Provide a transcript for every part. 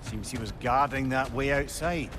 Seems he was guarding that way outside.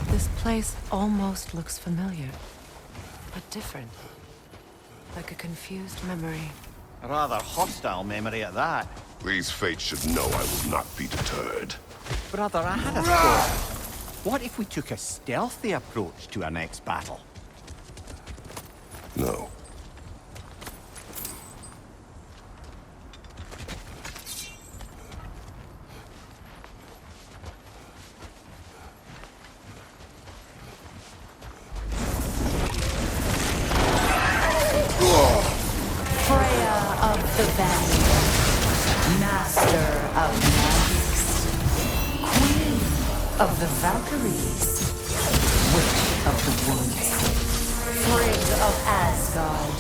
This place almost looks familiar, but different. Like a confused memory. A rather hostile memory at that. These fates should know I will not be deterred. Brother, I had a thought. What if we took a stealthy approach to our next battle? No. Of the Valkyries, Witch of the Woods, Frigg of Asgard,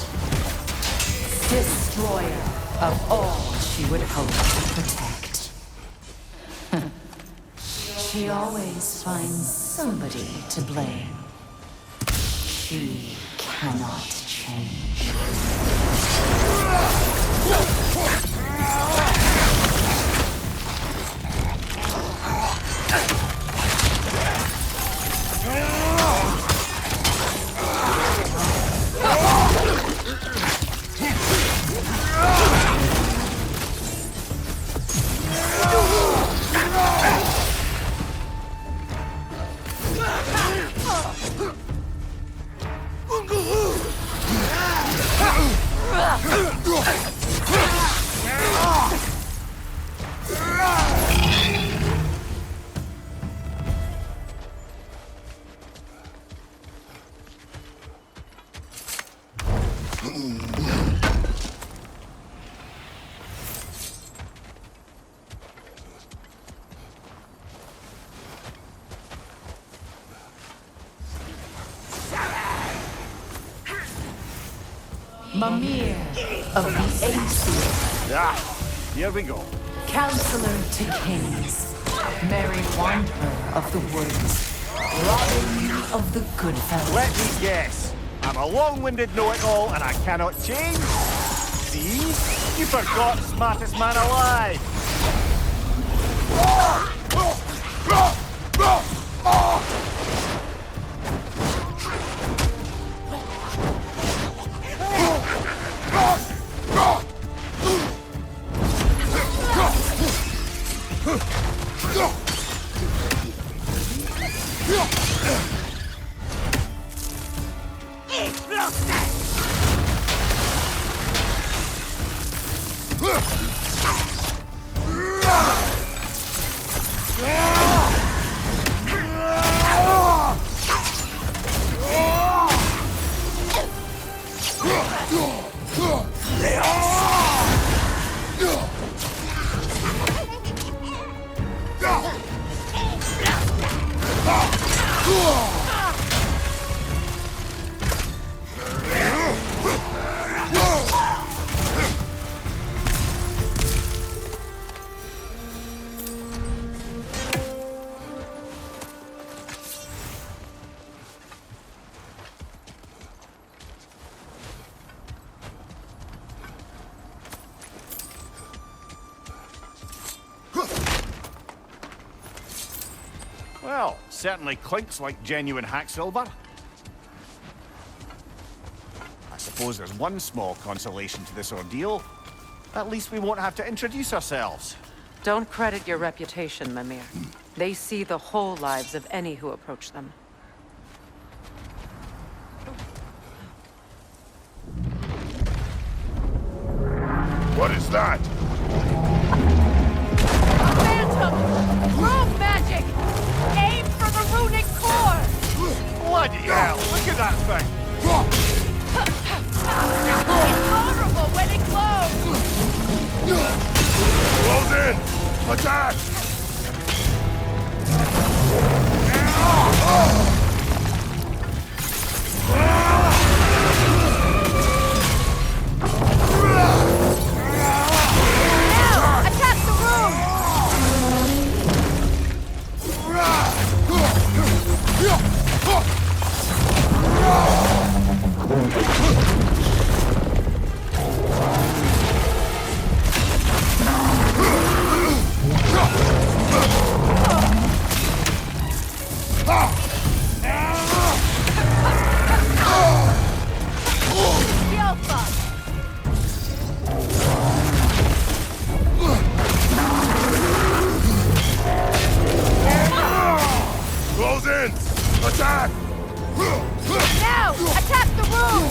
Destroyer of all she would hope to protect. She always finds somebody to blame. She cannot change. Mimir of the Aesir. Ah, here we go. Counselor to kings. Merry Wanderer of the woods. Robin of the Goodfellas. Let me guess. I'm a long-winded know-it-all and I cannot change? See? You forgot smartest man alive. Well, certainly clinks like genuine hack silver. I suppose there's one small consolation to this ordeal. At least we won't have to introduce ourselves. Don't credit your reputation, Mimir. They see the whole lives of any who approach them. What is that? Phantom! Rogue magic! Aim for the runic core! Bloody hell! Look at that thing! It's vulnerable when it glows! Close in! Attack! Attack the room! Close in! Attack! Now! Attack the room!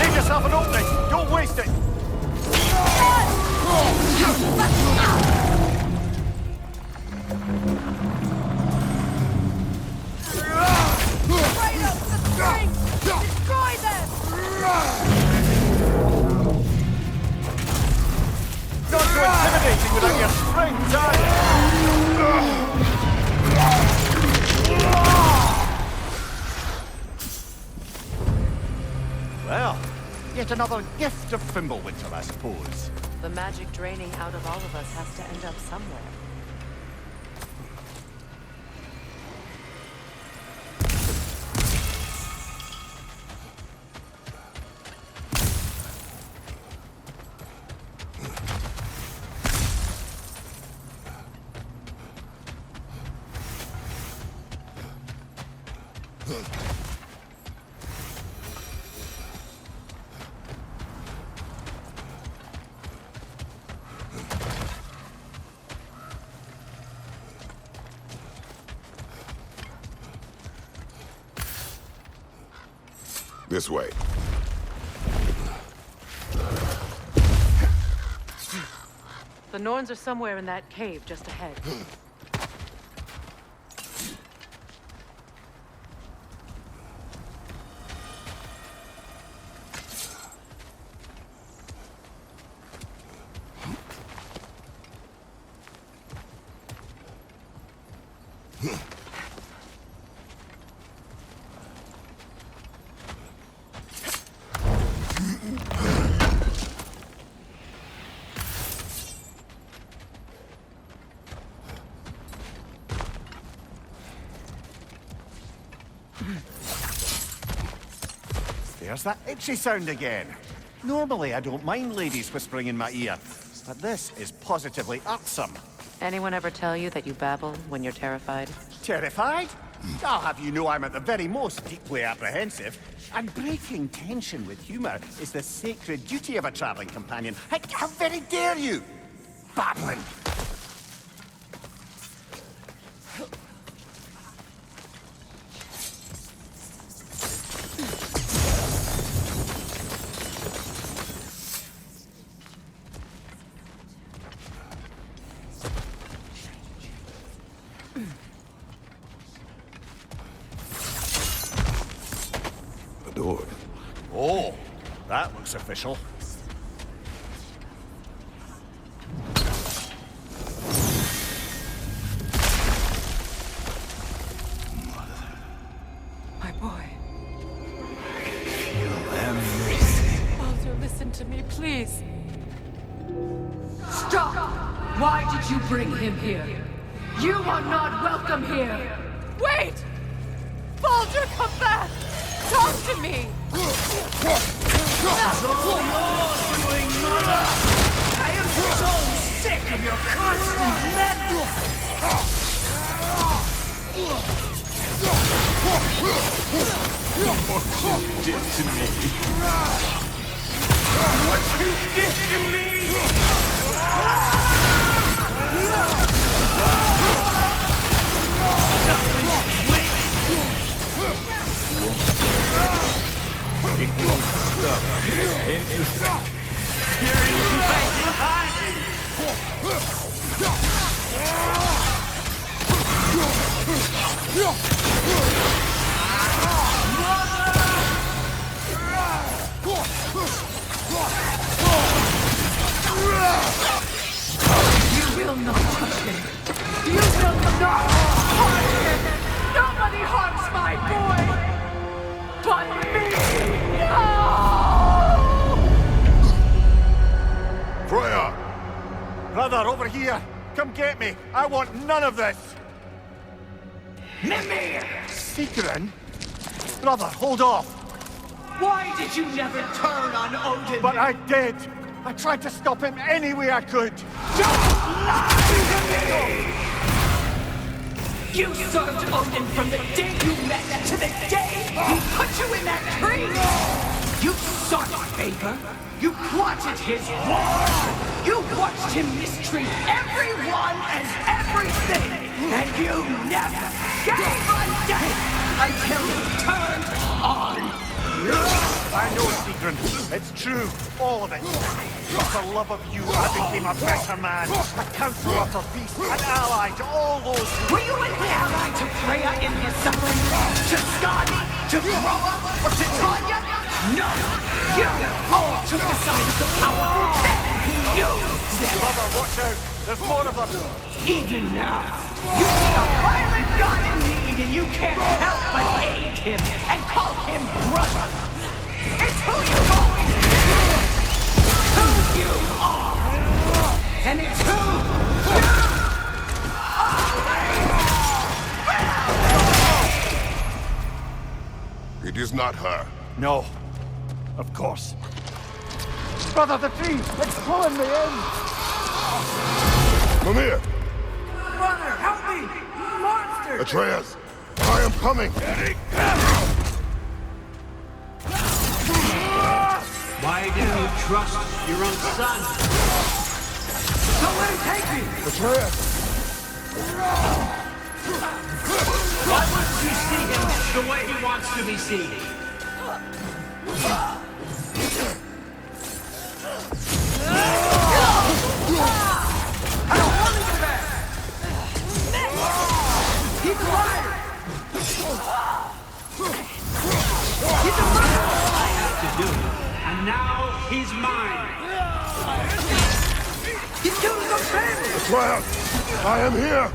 Leave yourself an opening! Don't waste it! Kratos, the strength! Destroy them! Not so intimidating without your strength, are you? Well, yet another gift of Fimbulwinter, I suppose. The magic draining out of all of us has to end up somewhere. This way. The Norns are somewhere in that cave just ahead. There's that itchy sound again. Normally, I don't mind ladies whispering in my ear, but this is positively irksome. Anyone ever tell you that you babble when you're terrified? Terrified? I'll have you know I'm at the very most deeply apprehensive. And breaking tension with humour is the sacred duty of a travelling companion. How very dare you! Babbling! Door. Oh, that looks official. My boy. Feel everything. Baldur, listen to me, please. Stop! Why did you bring him here? You are not welcome here! Wait! Baldur, come back! Talk to me! I am so sick of your constant madness! What you did to me. What you did to me! You will not touch him! You will not harm him! Nobody harms my boy! But me! No! Freya! Brother, over here! Come get me! I want none of this! Mimir! Sigrun? Brother, hold off! Why did you never turn on Odin? But I did! I tried to stop him any way I could! Don't lie to me! You served Odin from the day you met to the day he put you in that tree! You sought favor! You plotted his war! You watched him mistreat everyone and everything! And you never gave a damn until he turned on you! I know, Sigrun. It's true. All of it. But for love of you, I became a better man. A counselor of peace. An ally to all those who... Were you an ally to Freya in his suffering? To Skadi? To Groa? Or to Tanya? No! You all took the side of the powerful, then he used them! Brother, watch out. There's more of them. Even now, you see a violent god in need and you can't help but aid him and call him brother! It's who you've always been! Who you are! And it's who you are! It is not her. No. Of course. Brother, the tree! It's pulling me in! Mimir! Brother, help me! Monster! Atreus! I am coming! Why didn't you trust your own son? Don't let him take me! Atreus! Why wouldn't you see him the way he wants to be seen? I don't want to go back! He's a liar! He's a liar! I have to do it. And now he's mine. He's killing his own family! Atreus! I am here!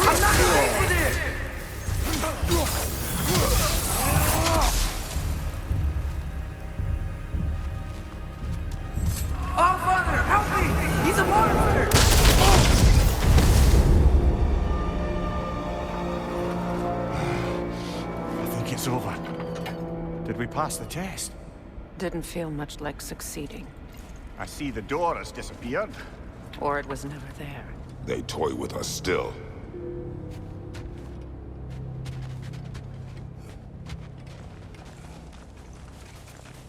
I'm not ready for this! Oh, Father, help me! He's a monster! I think it's over. Did we pass the test? Didn't feel much like succeeding. I see the door has disappeared. Or it was never there. They toy with us still.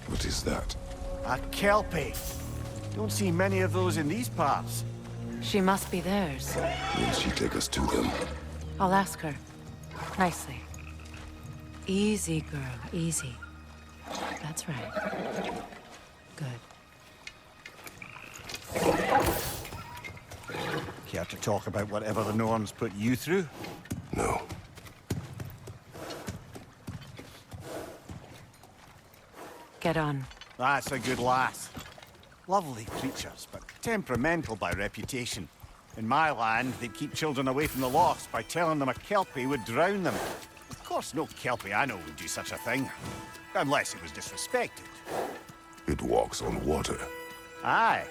What is that? A Kelpie. Don't see many of those in these parts. She must be theirs. Will she take us to them? I'll ask her. Nicely. Easy, girl. Easy. That's right. Good. Care to talk about whatever the Norns put you through? No. Get on. That's a good lass. Lovely creatures, but temperamental by reputation. In my land, they'd keep children away from the lochs by telling them a Kelpie would drown them. Of course, no Kelpiano would do such a thing. Unless it was disrespected. It walks on water. Aye.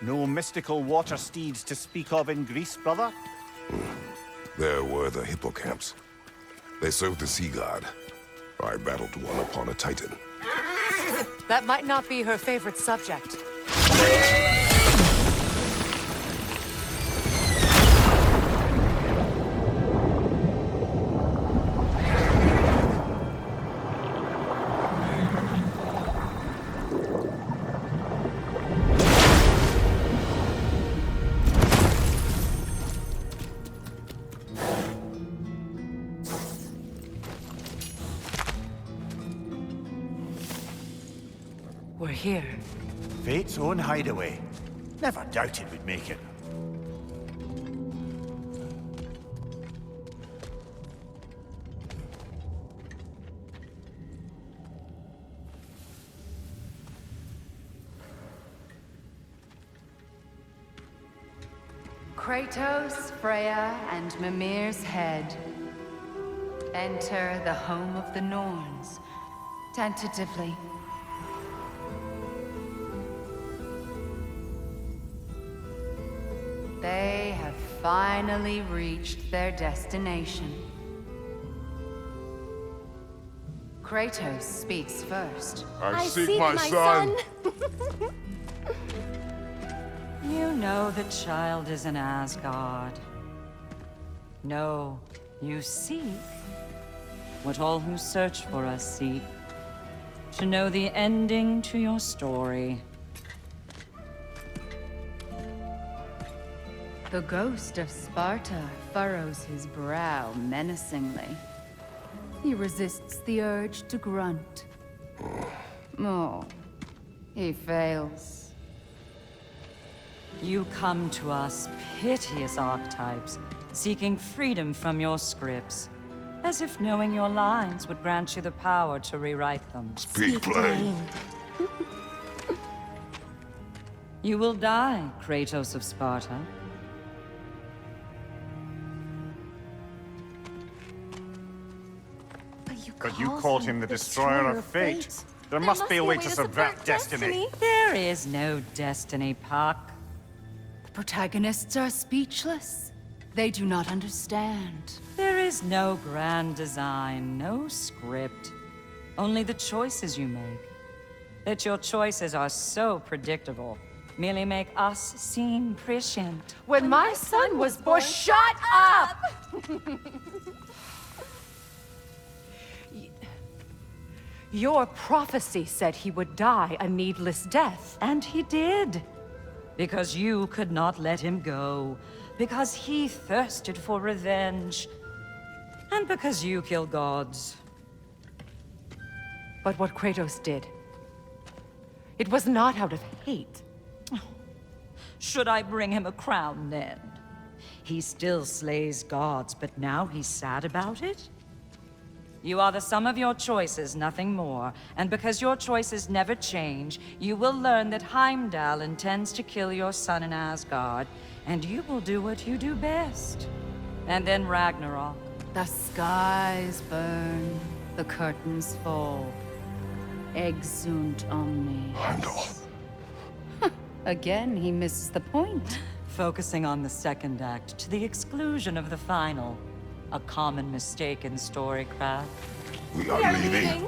No mystical water steeds to speak of in Greece, brother? There were the hippocamps. They served the sea god. I battled one upon a titan. That might not be her favorite subject. We're here. Fate's own hideaway. Never doubted we'd make it. Kratos, Freya, and Mimir's head. Enter the home of the Norns, tentatively. They have finally reached their destination. Kratos speaks first. I seek my son. You know the child is in Asgard. No, you seek what all who search for us seek. To know the ending to your story. The ghost of Sparta furrows his brow menacingly. He resists the urge to grunt. Oh, he fails. You come to us, piteous archetypes, seeking freedom from your scripts. As if knowing your lines would grant you the power to rewrite them. Speak plain. You will die, Kratos of Sparta. But you called him the destroyer of fate. There must be a way to subvert destiny. There is no destiny, Puck. The protagonists are speechless. They do not understand. There is no grand design, no script. Only the choices you make. That your choices are so predictable merely make us seem prescient. When my son was born, shut up! Your prophecy said he would die a needless death. And he did. Because you could not let him go. Because he thirsted for revenge. And because you kill gods. But what Kratos did, it was not out of hate. Should I bring him a crown then? He still slays gods, but now he's sad about it? You are the sum of your choices, nothing more. And because your choices never change, you will learn that Heimdall intends to kill your son in Asgard, and you will do what you do best. And then Ragnarok. The skies burn, the curtains fall. Exunt omnes. Heimdall. Again, he misses the point. Focusing on the second act to the exclusion of the final. A common mistake in storycraft. We are leaving.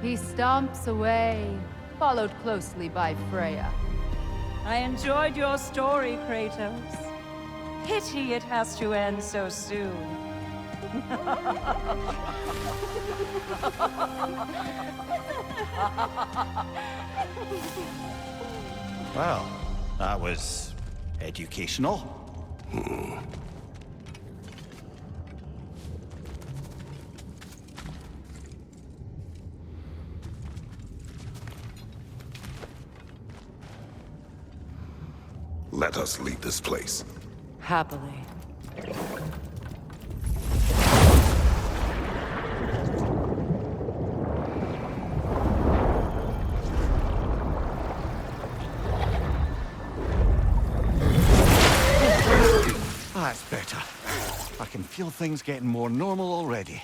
He stomps away, followed closely by Freya. I enjoyed your story, Kratos. Pity it has to end so soon. Well, that was educational. Let us leave this place. Happily. That's better. I can feel things getting more normal already.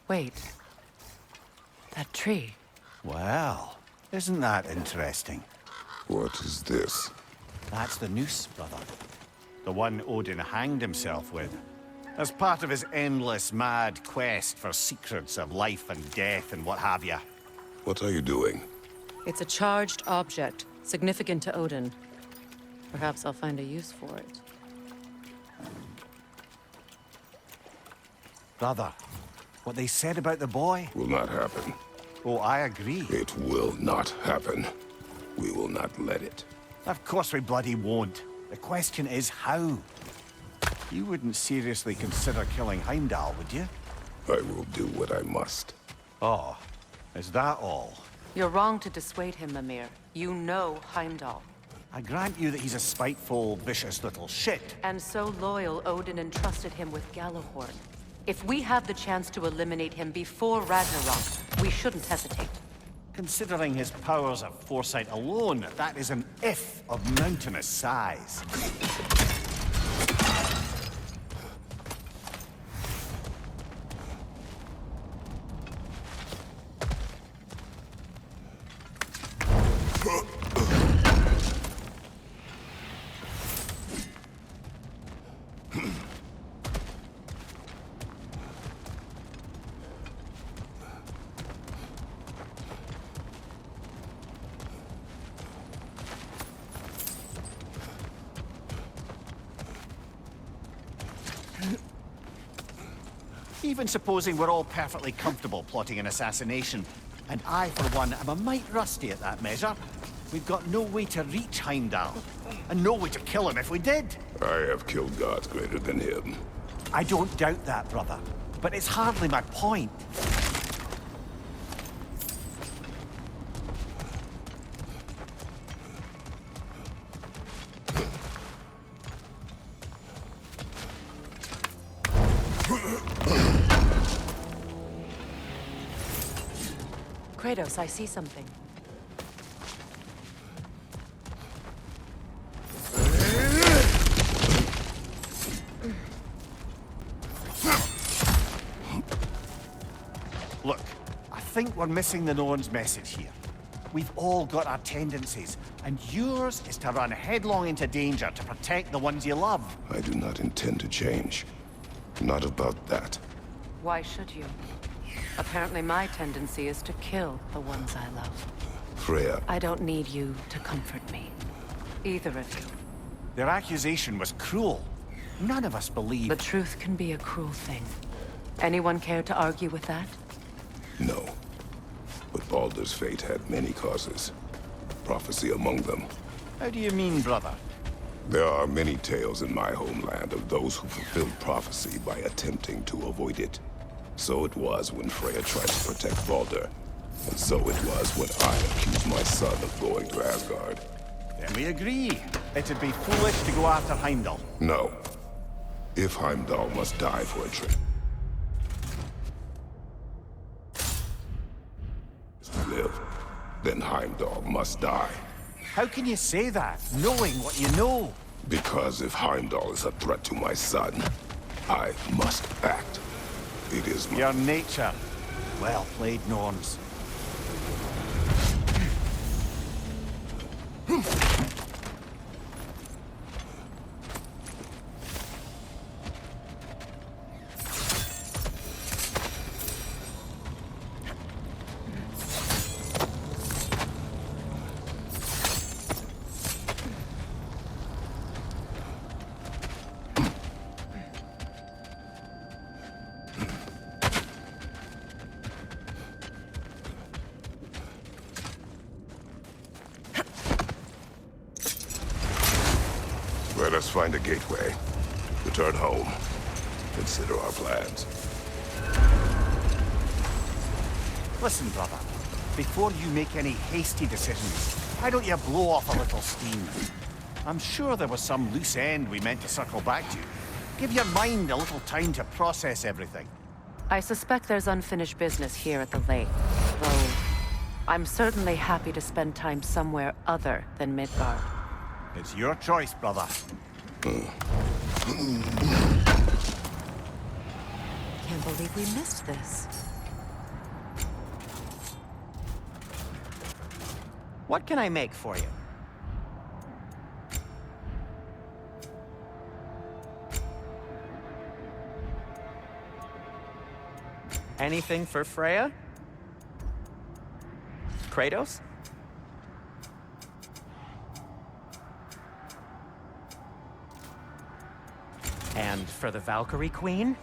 Wait. That tree. Well, isn't that interesting? What is this? That's the noose, brother. The one Odin hanged himself with. As part of his endless, mad quest for secrets of life and death and what have you. What are you doing? It's a charged object, significant to Odin. Perhaps I'll find a use for it. Brother, what they said about the boy? Will not happen. Oh, I agree. It will not happen. We will not let it. Of course we bloody won't. The question is how. You wouldn't seriously consider killing Heimdall, would you? I will do what I must. Oh, is that all? You're wrong to dissuade him, Mimir. You know Heimdall. I grant you that he's a spiteful, vicious little shit. And so loyal, Odin entrusted him with Gjallarhorn. If we have the chance to eliminate him before Ragnarok, we shouldn't hesitate. Considering his powers of foresight alone, that is an if of mountainous size. Even supposing we're all perfectly comfortable plotting an assassination, and I, for one, am a mite rusty at that measure, we've got no way to reach Heimdall, and no way to kill him if we did. I have killed gods greater than him. I don't doubt that, brother, but it's hardly my point. Kratos, I see something. Look, I think we're missing the Norn's message here. We've all got our tendencies, and yours is to run headlong into danger to protect the ones you love. I do not intend to change. Not about that. Why should you? Apparently my tendency is to kill the ones I love. Freya, I don't need you to comfort me. Either of you. Their accusation was cruel. None of us believe... The truth can be a cruel thing. Anyone care to argue with that? no. But Baldur's fate had many causes. Prophecy among them. How do you mean, brother? There are many tales in my homeland of those who fulfilled prophecy by attempting to avoid it. So it was when Freya tried to protect Baldur. And so it was when I accused my son of going to Asgard. Then we agree. It'd be foolish to go after Heimdall. No. If Heimdall must die for a trick. To live, then Heimdall must die. How can you say that, knowing what you know? Because if Heimdall is a threat to my son, I must act. It is my... Your nature. Well played, Norns. Let us find a gateway. Return home. Consider our plans. Listen, brother. Before you make any hasty decisions, why don't you blow off a little steam? I'm sure there was some loose end we meant to circle back to. Give your mind a little time to process everything. I suspect there's unfinished business here at the lake, though I'm certainly happy to spend time somewhere other than Midgard. It's your choice, brother. Can't believe we missed this. What can I make for you? Anything for Freya? Kratos? And for the Valkyrie Queen?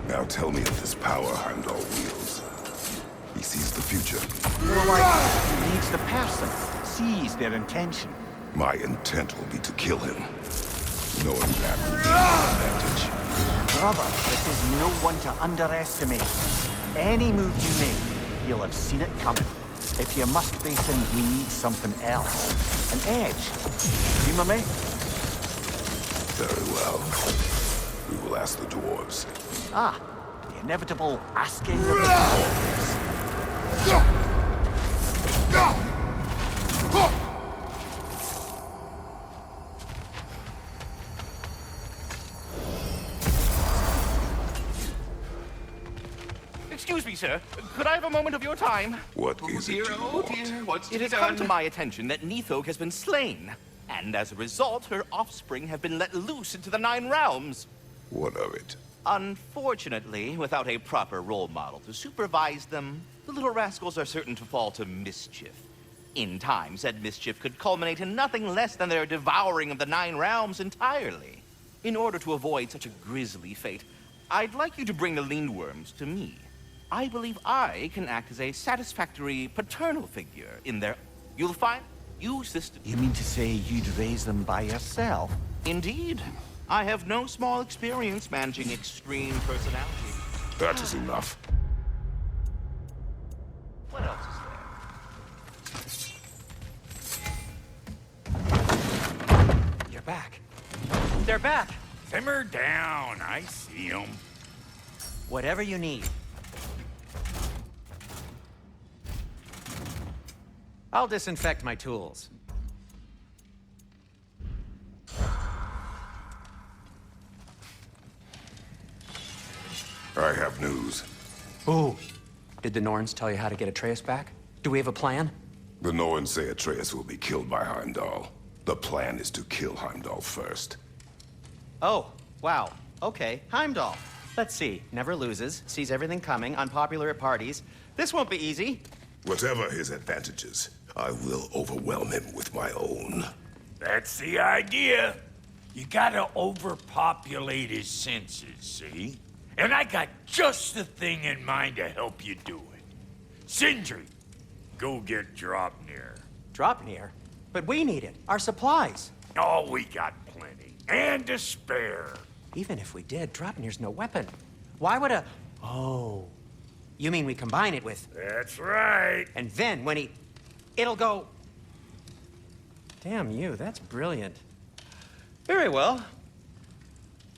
Now tell me of this power Heimdall wields. He sees the future. More like, he needs the person, sees their intention. My intent will be to kill him. Knowing that will be an advantage. Brother, this is no one to underestimate. Any move you make, you'll have seen it coming. If you must face him, we need something else. An edge. Humor me? Very well. We will ask the dwarves. Ah, the inevitable asking of the dwarves. Excuse me, sir. Could I have a moment of your time? What is it you Oh want? dear, what's to It be has done? come to my attention that Nithog has been slain, and as a result, her offspring have been let loose into the Nine Realms. What of it? Unfortunately, without a proper role model to supervise them, the little rascals are certain to fall to mischief. In time, said mischief could culminate in nothing less than their devouring of the Nine Realms entirely. In order to avoid such a grisly fate, I'd like you to bring the Lindworms to me. I believe I can act as a satisfactory paternal figure in their... You'll find... Use this to... You mean to say you'd raise them by yourself? Indeed. I have no small experience managing extreme personality. That is enough. What else is there? You're back. They're back. Simmer down. I see them. Whatever you need. I'll disinfect my tools. I have news. Ooh. Did the Norns tell you how to get Atreus back? Do we have a plan? The Norns say Atreus will be killed by Heimdall. The plan is to kill Heimdall first. Oh, wow. Okay, Heimdall. Let's see. Never loses, sees everything coming, unpopular at parties. This won't be easy. Whatever his advantages, I will overwhelm him with my own. That's the idea. You gotta overpopulate his senses, see? And I got just the thing in mind to help you do it. Sindri, go get Draupnir. Draupnir? But we need it. Our supplies. Oh, we got plenty. And to spare. Even if we did, Draupnir's no weapon. Why would a... Oh. You mean we combine it with... That's right. And then when he... It'll go... Damn you, that's brilliant. Very well.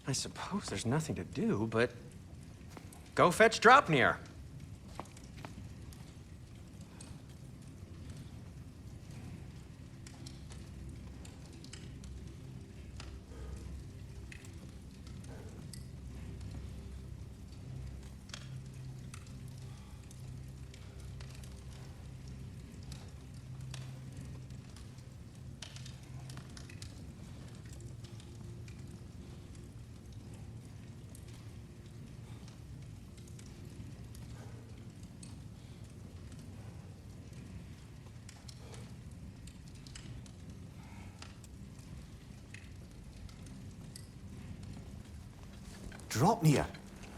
I suppose there's nothing to do, but... Go fetch Draupnir. Draupnir?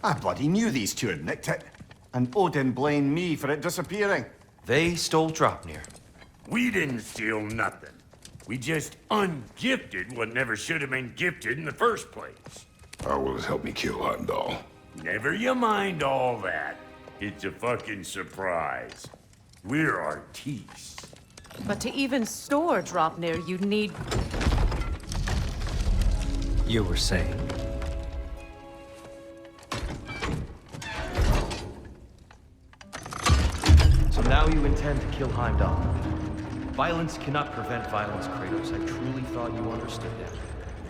I bloody knew these two had nicked it. And Odin blamed me for it disappearing. They stole Draupnir. We didn't steal nothing. We just ungifted what never should have been gifted in the first place. How will it help me kill Heimdall? Never you mind all that. It's a fucking surprise. We're artistes. But to even store Draupnir, you need... You were saying? So now you intend to kill Heimdall. Violence cannot prevent violence, Kratos. I truly thought you understood that.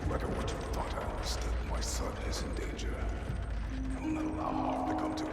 No matter what you thought I understood, my son is in danger. I will not allow harm to come to him.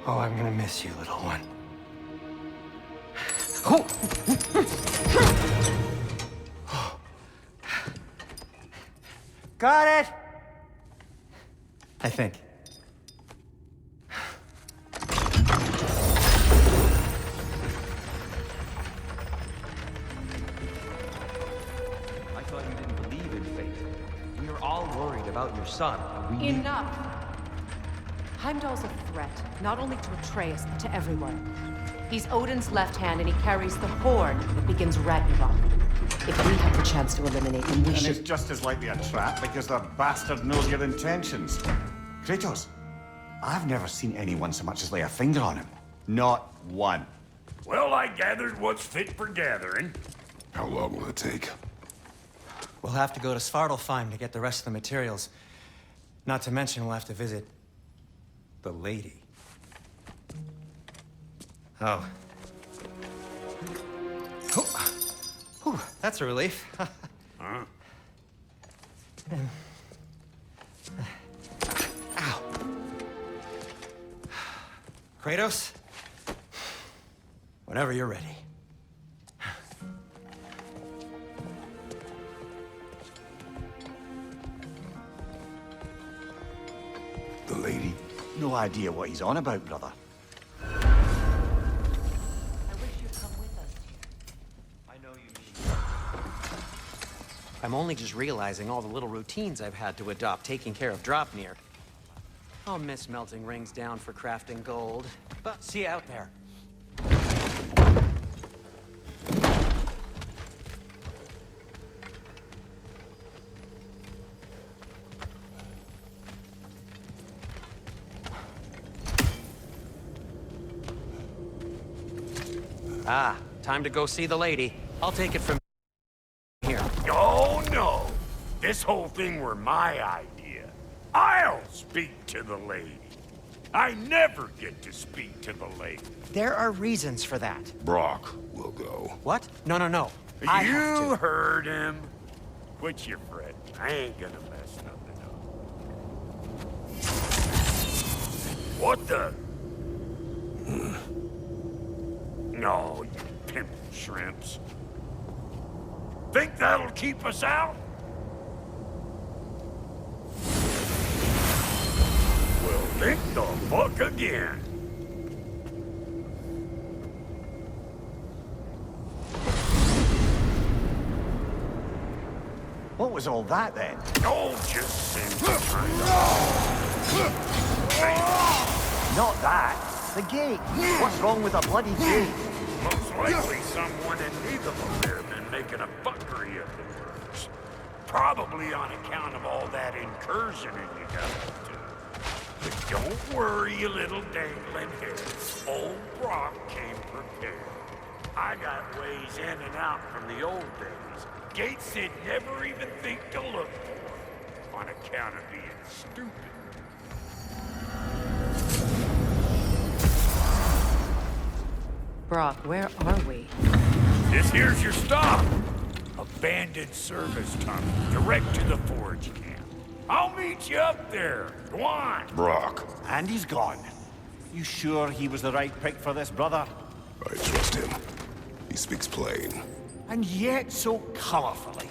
Oh, I'm gonna miss you, little one. Oh! Got it! I think. I thought you didn't believe in fate. We are all worried about your son. We Enough! Heimdall's a threat, not only to Atreus, but to everyone. He's Odin's left hand, and he carries the horn that begins Ragnarok. If we have the chance to eliminate him, we should... And it's just as likely a trap because the bastard knows your intentions. Kratos, I've never seen anyone so much as lay a finger on him. Not one. Well, I gathered what's fit for gathering. How long will it take? We'll have to go to Svartalfheim to get the rest of the materials. Not to mention we'll have to visit... the lady. Oh. Whew, that's a relief. Huh? Ow. Kratos? Whenever you're ready. The lady? No idea what he's on about, brother. I wish you'd come with us. I know you mean. I'm only just realizing all the little routines I've had to adopt taking care of Draupnir. I'll miss melting rings down for crafting gold, but see you out there. Ah, time to go see the lady. I'll take it from here. Oh, no. This whole thing were my idea. I'll speak to the lady. I never get to speak to the lady. There are reasons for that. Brock will go. What? No, no, no. I have You to. heard him. Quit your fretting. I ain't gonna mess nothing up. What the? No, you pimp shrimps. Think that'll keep us out? Well, think the fuck again. What was all that then? Oh, just send Not that. The gate. What's wrong with a bloody gate? Most likely someone in neither of them have been making a fuckery of the works. Probably on account of all that incursioning you got up to. But don't worry, you little dangling hair. Old Brock came prepared. I got ways in and out from the old days. Gates they'd never even think to look for, on account of being stupid. Brock, where are we? This here's your stop. Abandoned service tunnel, direct to the forge camp. I'll meet you up there. Go on. Brock. And he's gone. You sure he was the right pick for this, brother? I trust him. He speaks plain. And yet so colorfully.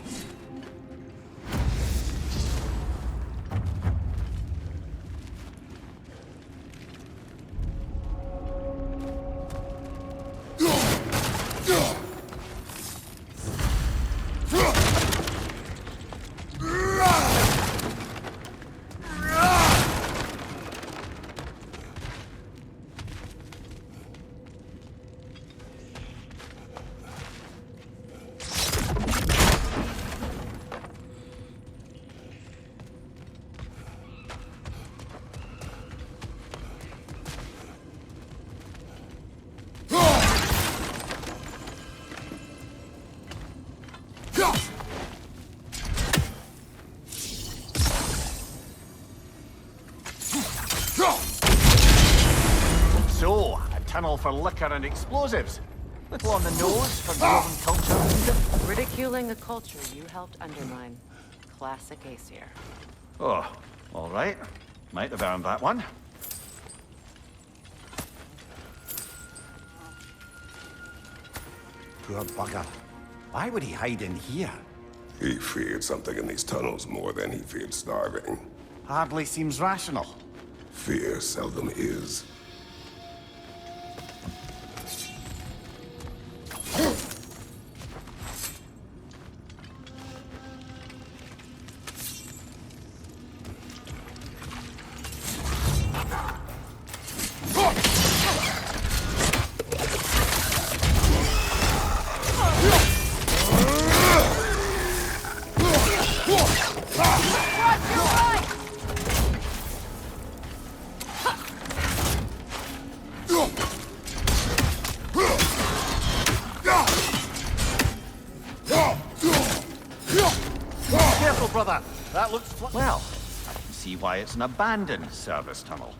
So, a tunnel for liquor and explosives. Little on the nose for Northern culture. Ridiculing a culture you helped undermine. Classic Aesir. Oh, all right. Might have earned that one. Poor bugger. Why would he hide in here? He feared something in these tunnels more than he feared starving. Hardly seems rational. Fear seldom is. Careful, brother. That looks well. I can see why it's an abandoned service tunnel.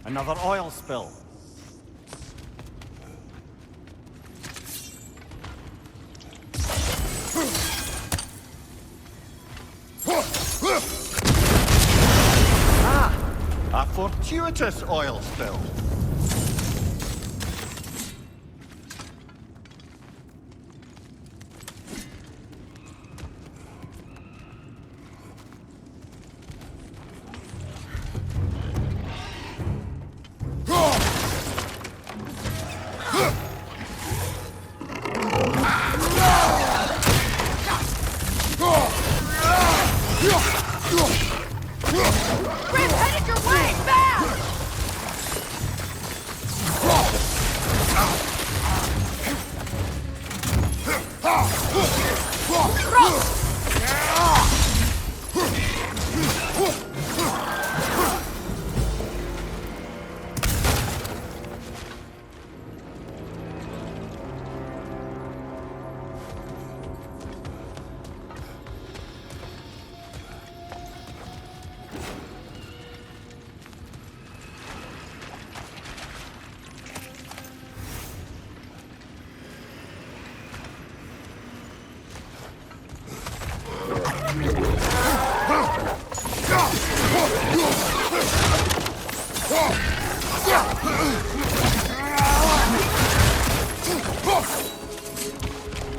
Another oil spill. A fortuitous oil spill.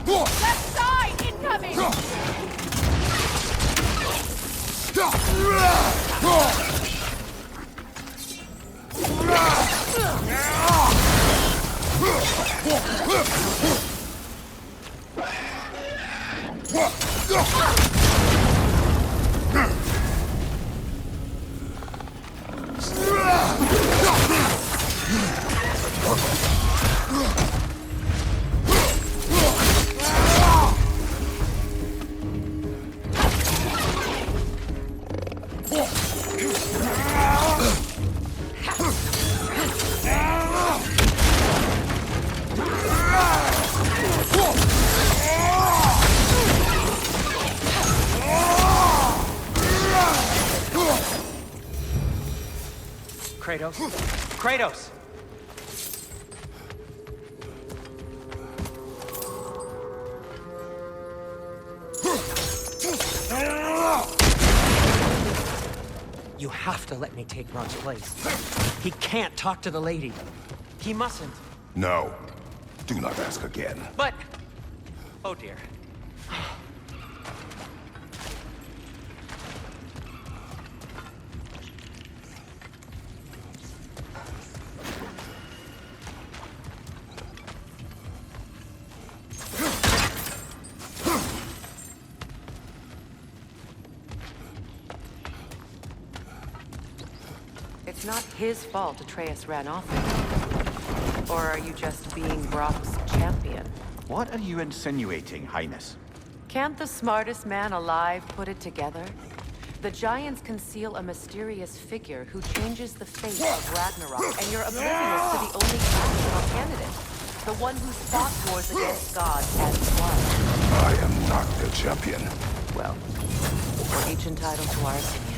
Left side incoming! Kratos? Kratos! You have to let me take Rod's place. He can't talk to the lady. He mustn't. No. Do not ask again. But... oh dear. It's not his fault Atreus ran off with him. Or are you just being Brock's champion? What are you insinuating, Highness? Can't the smartest man alive put it together? The Giants conceal a mysterious figure who changes the fate of Ragnarok, and you're oblivious to the only actual candidate. The one who fought wars against gods and blood. I am not the champion. Well, we're each entitled to our opinion.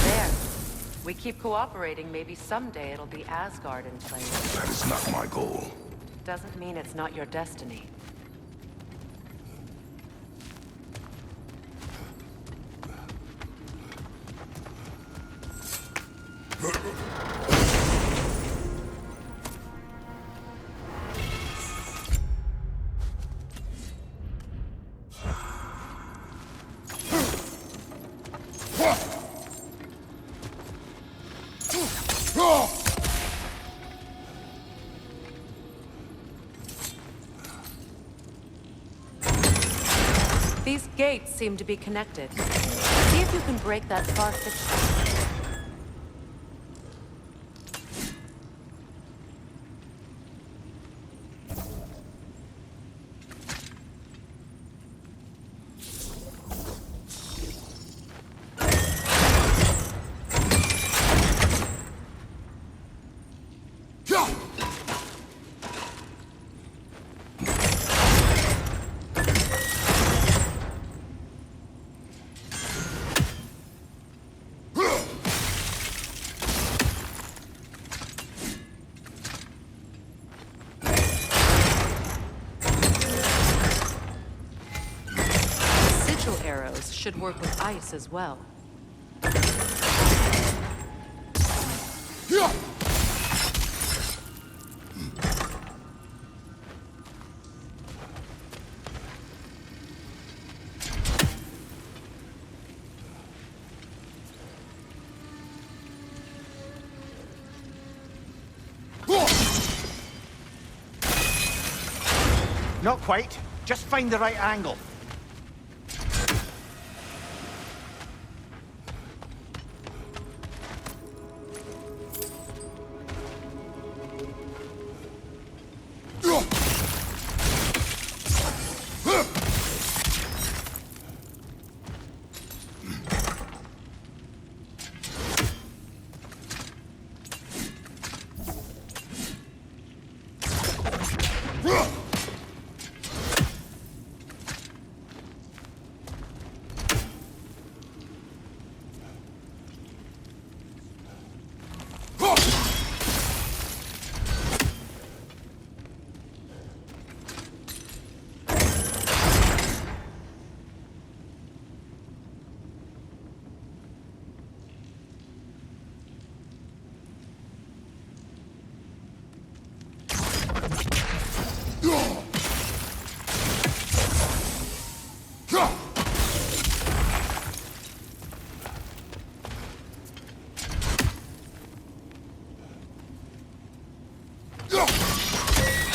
There. We keep cooperating, maybe someday it'll be Asgard in place. That is not my goal. Doesn't mean it's not your destiny. These gates seem to be connected. See if you can break that far fixture. Arrows should work with ice as well. Not quite. Just find the right angle.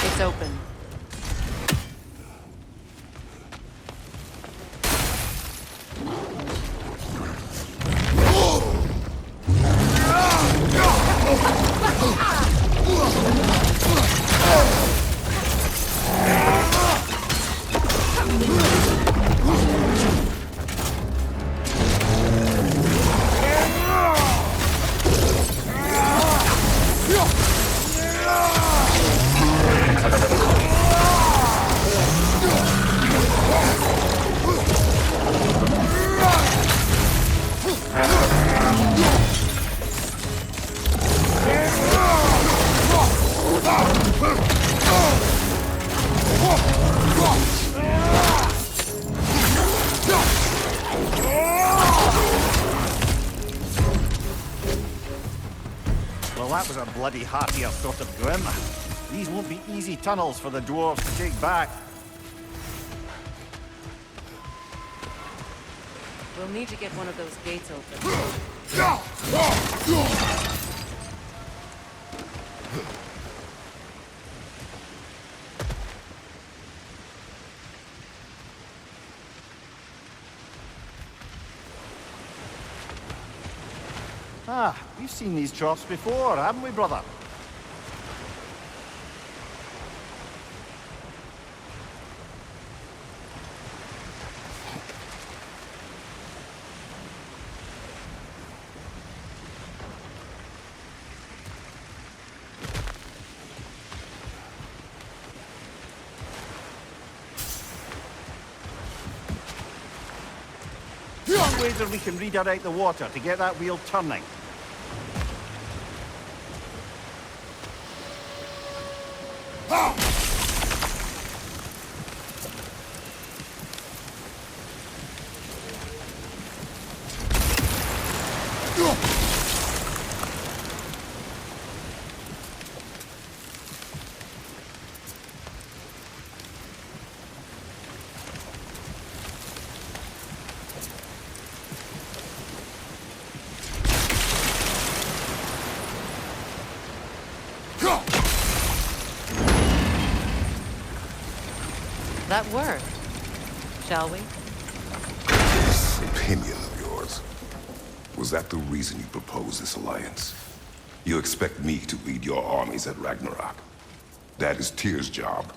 It's open. Well, that was a bloody happier sort of grim. These won't be easy tunnels for the dwarves to take back. We'll need to get one of those gates open. Ah, we've seen these troughs before, haven't we, brother? Some ways that we can redirect the water to get that wheel turning. That worked, shall we? This opinion of yours, was that the reason you proposed this alliance? You expect me to lead your armies at Ragnarok? That is Tyr's job,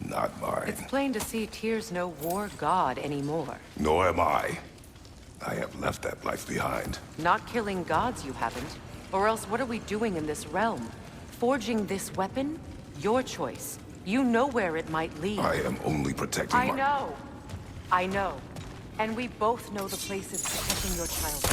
not mine. It's plain to see Tyr's no war god anymore. Nor am I. I have left that life behind. Not killing gods, you haven't. Or else what are we doing in this realm? Forging this weapon? Your choice. You know where it might lead. I am only protecting I know. I know. And we both know the place it's protecting your child.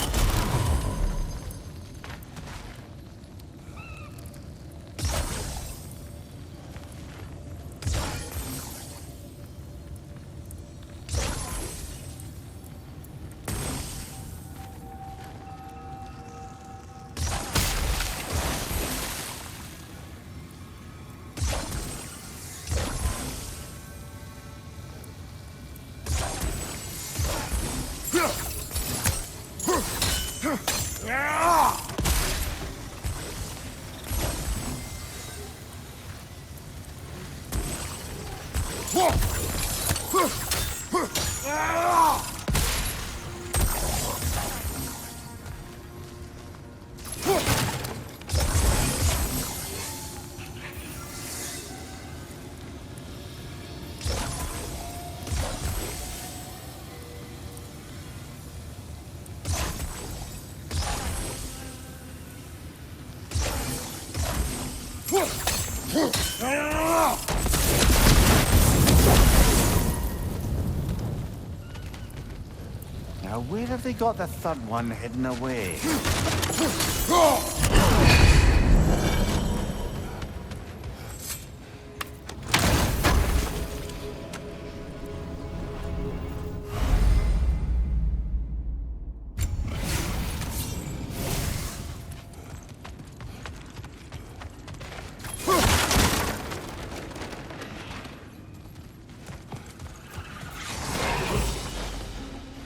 Now, where have they got the third one hidden away?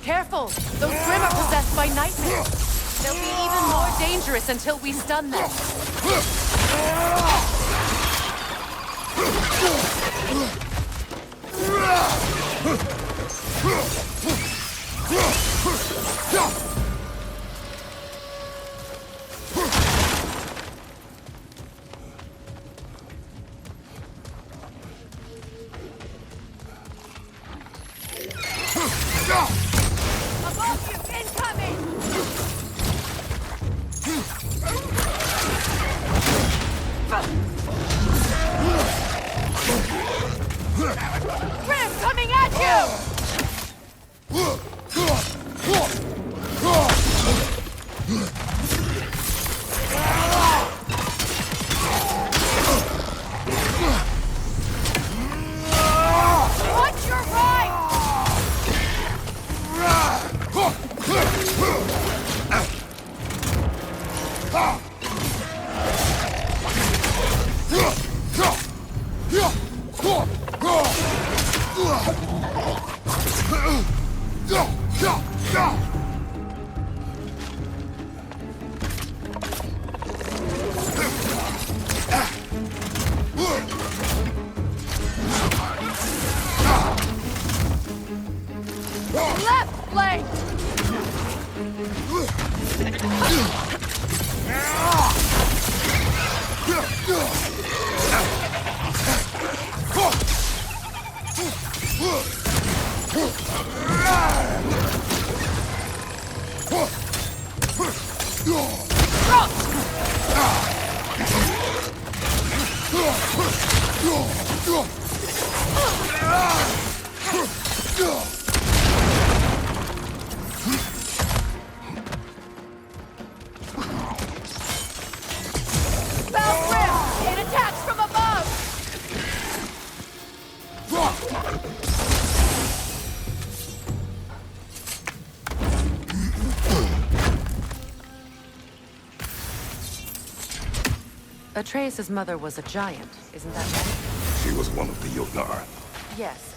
Careful! Those Grimm are possessed by nightmares. They'll be even more dangerous until we stun them. Above you! Incoming! Grimm coming at you! Watch your right! Left flank! Found Grimm! It attacks from above! Atreus' mother was a giant, isn't that right? She was one of the Jotnar. Yes.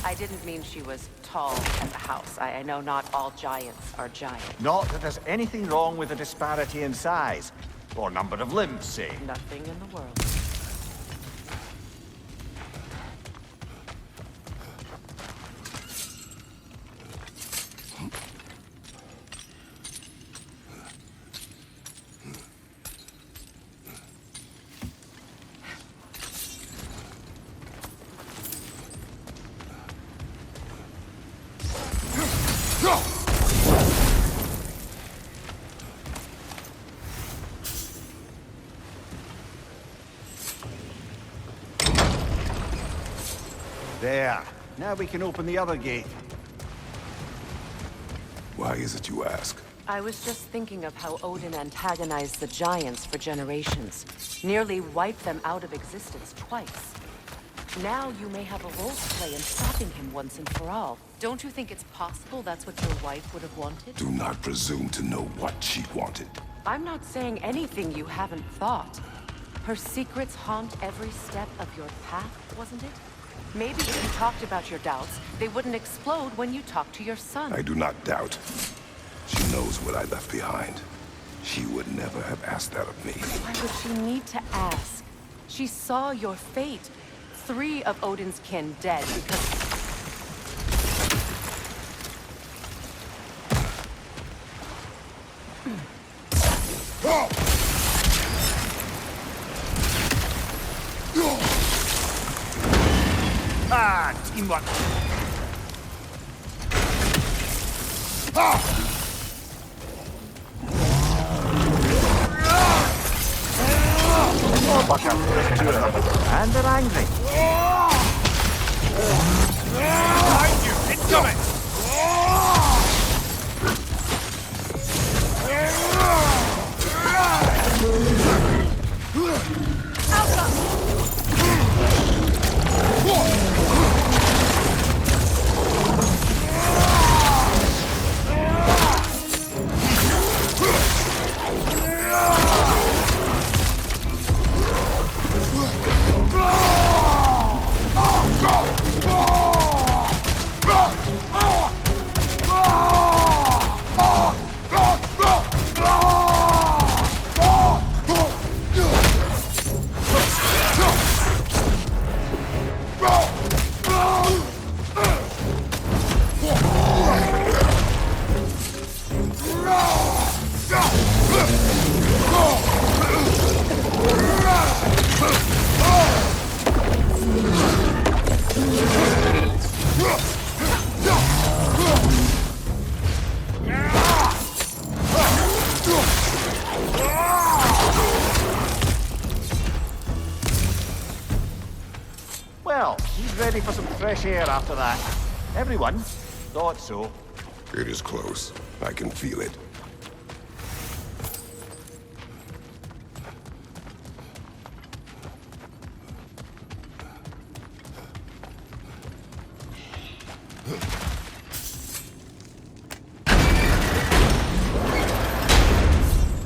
I didn't mean she was tall at the house. I know not all giants are giant. Not that there's anything wrong with the disparity in size, or number of limbs, say. Nothing in the world. There. Now we can open the other gate. Why is it you ask? I was just thinking of how Odin antagonized the giants for generations. Nearly wiped them out of existence twice. Now you may have a role to play in stopping him once and for all. Don't you think it's possible that's what your wife would have wanted? Do not presume to know what she wanted. I'm not saying anything you haven't thought. Her secrets haunt every step of your path, wasn't it? Maybe if you talked about your doubts, they wouldn't explode when you talked to your son. I do not doubt. She knows what I left behind. She would never have asked that of me. Why would she need to ask? She saw your fate. 3 of Odin's kin dead because... Ah, teamwork. And they're angry. Behind you! It's coming! Well, he's ready for some fresh air after that. Everyone thought so. It is close. I can feel it.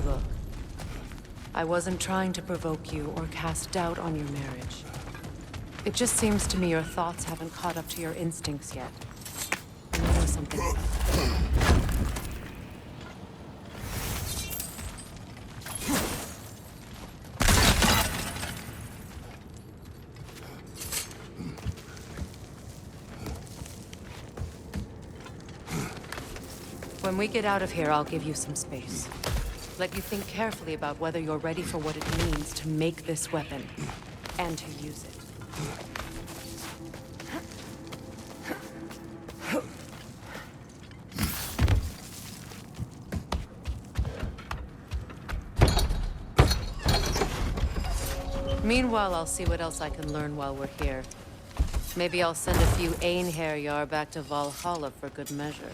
Look, I wasn't trying to provoke you or cast doubt on your marriage. It just seems to me your thoughts haven't caught up to your instincts yet. And there was something. When we get out of here, I'll give you some space. Let you think carefully about whether you're ready for what it means to make this weapon, and to use it. Meanwhile, I'll see what else I can learn while we're here. Maybe I'll send a few Einherjar back to Valhalla for good measure.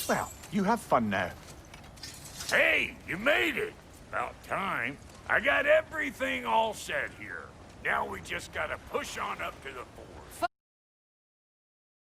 Well, you have fun now. Hey, you made it! About time. I got everything all set here. Now we just gotta push on up to the fort.